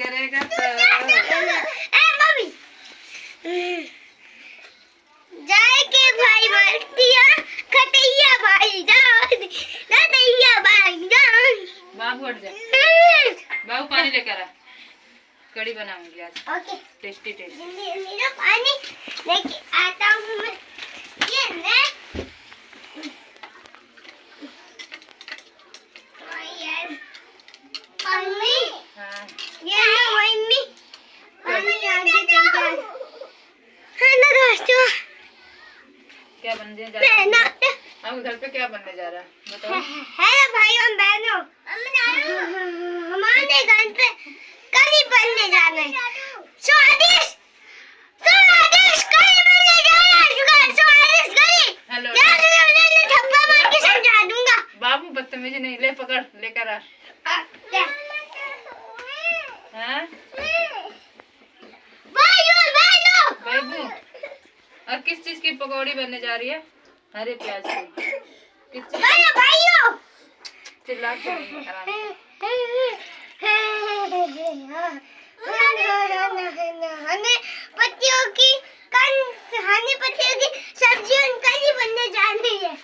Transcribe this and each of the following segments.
करेगा तो मम्मी जाए के भाई मरतिया खटैया भाई जान खटैया भाई जान। बाबू हट जा, बाबू पानी लेकर आ, कड़ी बनाऊंगी आज। Okay tasty tasty. मेरा पानी लेके आता हूँ मैं। ये ले मम्मी हाँ ये लो मम्मी मम्मी आगे चल जा है ना दोस्तों। क्या बनने जा मैं रहा ना है? हम घर पे क्या बनने जा रहा है बताओ। है भाई और बहनों हमारे घर पे कढ़ी बनने जाना है। स्वादिष्ट स्वादिष्ट कढ़ी बनने जा रहा है। स्वादिष्ट कढ़ी हेलो मैं थप्पड़ मार के समझा दूंगा। बाबू बदतमीजी नहीं, ले पकड़ लेकर आ। हाँ बाबू और किस चीज की पकौड़ी बनने जा रही है? हरे प्याज की। किस चीज की? चिल्ला के नहीं, आराम से। पत्तियों की हनी पत्तियों की सब्जी कढ़ी बनने जा रही है।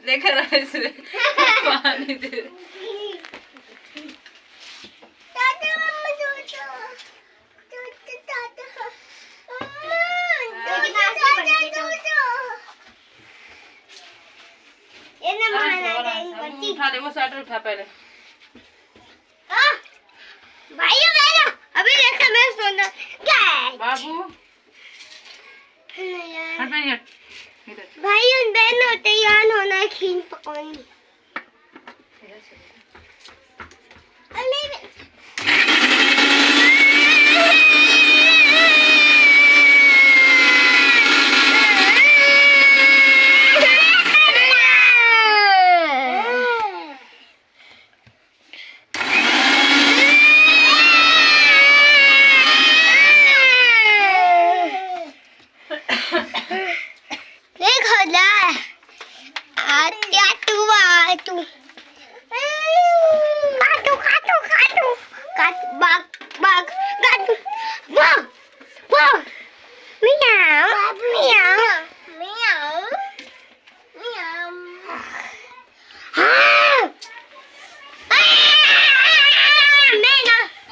लेकर आ इसे पानी दे। उठा ले वो स्वेटर उठा पहले। भाइयों बहनों अभी देखा मैं सोना बाबू हट नहीं हट इधर। भाइयों बहनों तैयार होना है खीर पकाने।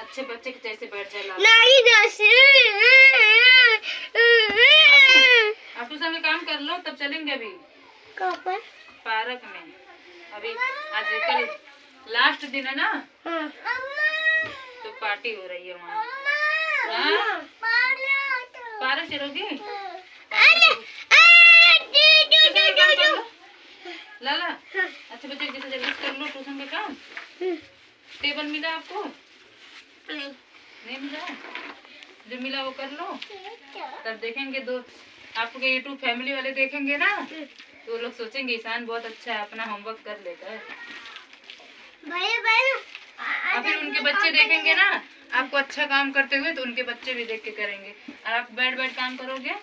अच्छे बच्चे के जैसे बैठ जाए। आप तो सब काम कर लो तब चलेंगे अभी पार्क में। अभी आज कल लास्ट दिन है ना तो पार्टी हो रही है वहाँ। पार्क चलोगी? लाला अच्छे बच्चे जैसे जल्दी कर लो ट्यूशन का काम। टेबल मिला आपको? नहीं मिला? जो मिला वो कर लो तब देखेंगे। दो आपके यूट्यूब फैमिली वाले देखेंगे ना तो लोग सोचेंगे ईशान बहुत अच्छा है, अपना होमवर्क कर लेता है। और फिर उनके बच्चे देखेंगे ना आपको अच्छा काम करते हुए तो उनके बच्चे भी देख के करेंगे। और आप बैठ बैठ काम करोगे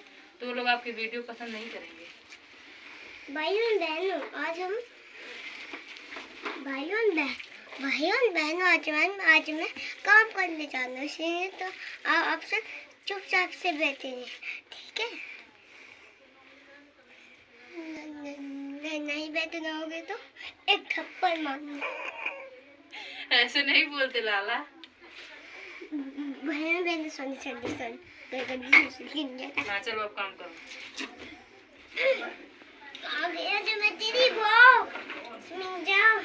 तो वो लोग आपकी वीडियो पसंद नहीं करेंगे। भाइयों बहनों आज हम आज मैं काम करने जाना है तो आप आपसे चुपचाप से बैठेंगे ठीक है। नहीं बैठना होगे तो एक थप्पड़ मारूंगा। ऐसे नहीं बोलते लाला। बहन सुन हाँ चलो अब काम करो। मैं तेरी सुन जाओ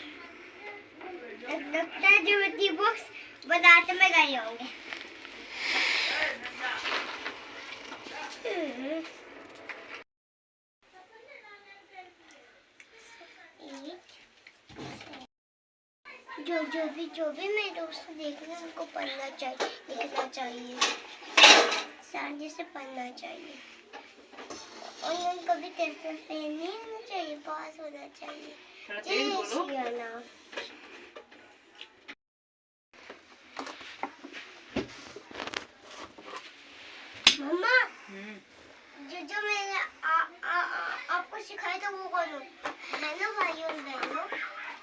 लगता है ज्योमेट्री बॉक्स बनाते में गए होंगे। जो भी मेरे दोस्त देखना उनको पढ़ना चाहिए, लिखना चाहिए, शांति से पढ़ना चाहिए और उनको भी टेस्ट में फेल नहीं होना चाहिए, पास होना चाहिए। मम्मा जो मैंने आपको सिखाया था वो करो है ना भाइयों बहनों।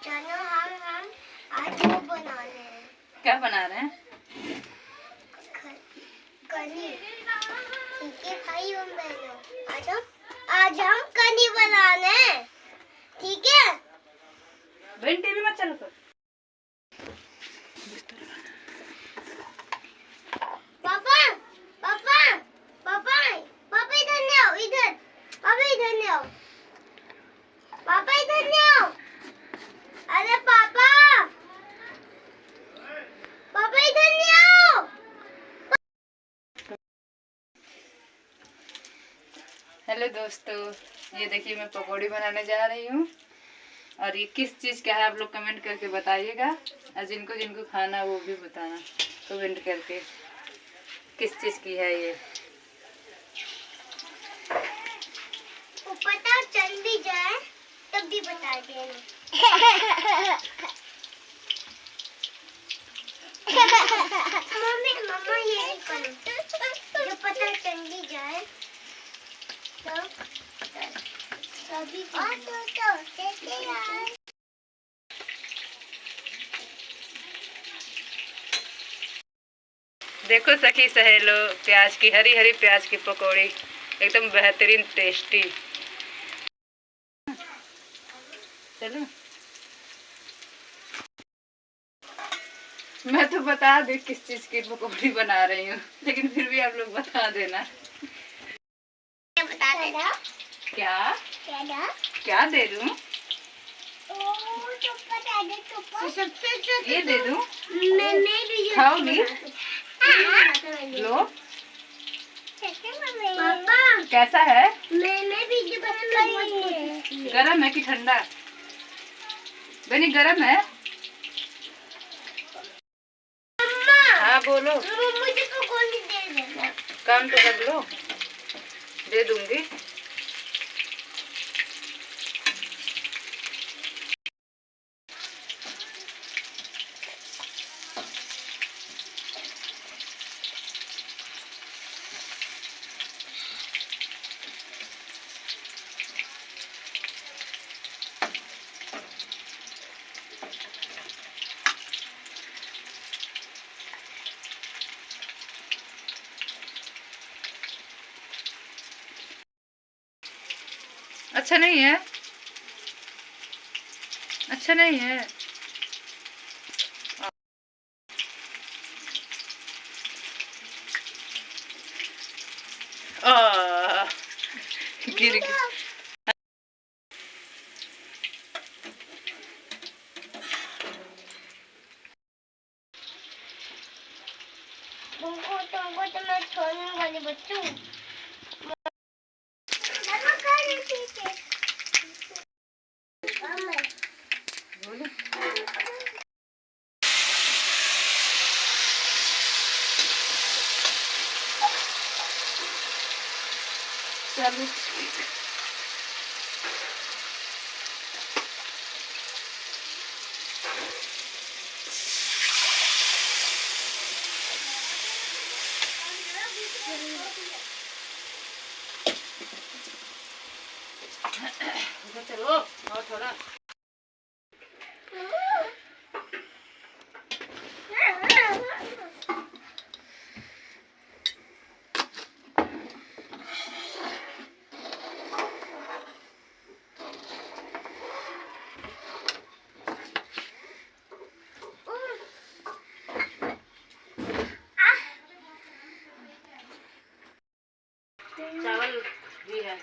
चलो हम आज वो बना रहे हैं। क्या बना रहे हैं? कनी। ठीक है भाई और बहनों, आज हम कनी बनाने हैं, ठीक है? बहन टीवी मत चालू कर। पापा पापा पापा पापा इधर ले आओ, इधर। पापा इधर ले आओ, पापा इधर ले आओ। अरे पापा पापा इधर ले आओ। हेलो दोस्तों, ये देखिए मैं पकौड़ी बनाने जा रही हूँ और ये किस चीज़ का है आप लोग कमेंट करके बताइएगा और जिनको जिनको खाना है वो भी बताना कमेंट करके किस चीज़ की है ये। वो पता चल भी जाए तब भी बता देना। मम्मी मम्मा ये नहीं करो, जो पता चल भी जाए तभी देखो सखी सहेलो, प्याज की हरी हरी प्याज की पकौड़ी एकदम बेहतरीन टेस्टी। चलो मैं तो बता दी किस चीज की पकौड़ी बना रही हूँ, लेकिन फिर भी आप लोग बता देना। बता देना क्या क्या क्या दे दूँ? ये दे दूँ? मैं भी खाओगी? लो। पापा कैसा है? मैं भी गरम है कि ठंडा? बनी गरम है? हाँ बोलो। मुझे पकौड़ी दे देना। काम तो कर लो, दे दूंगी। अच्छा नहीं है? अच्छा नहीं है? गिर गया। तुमको तो मैं छोड़ने वाली बच्चों। बोलो। चलो चलो और थोड़ा। चावल भी है।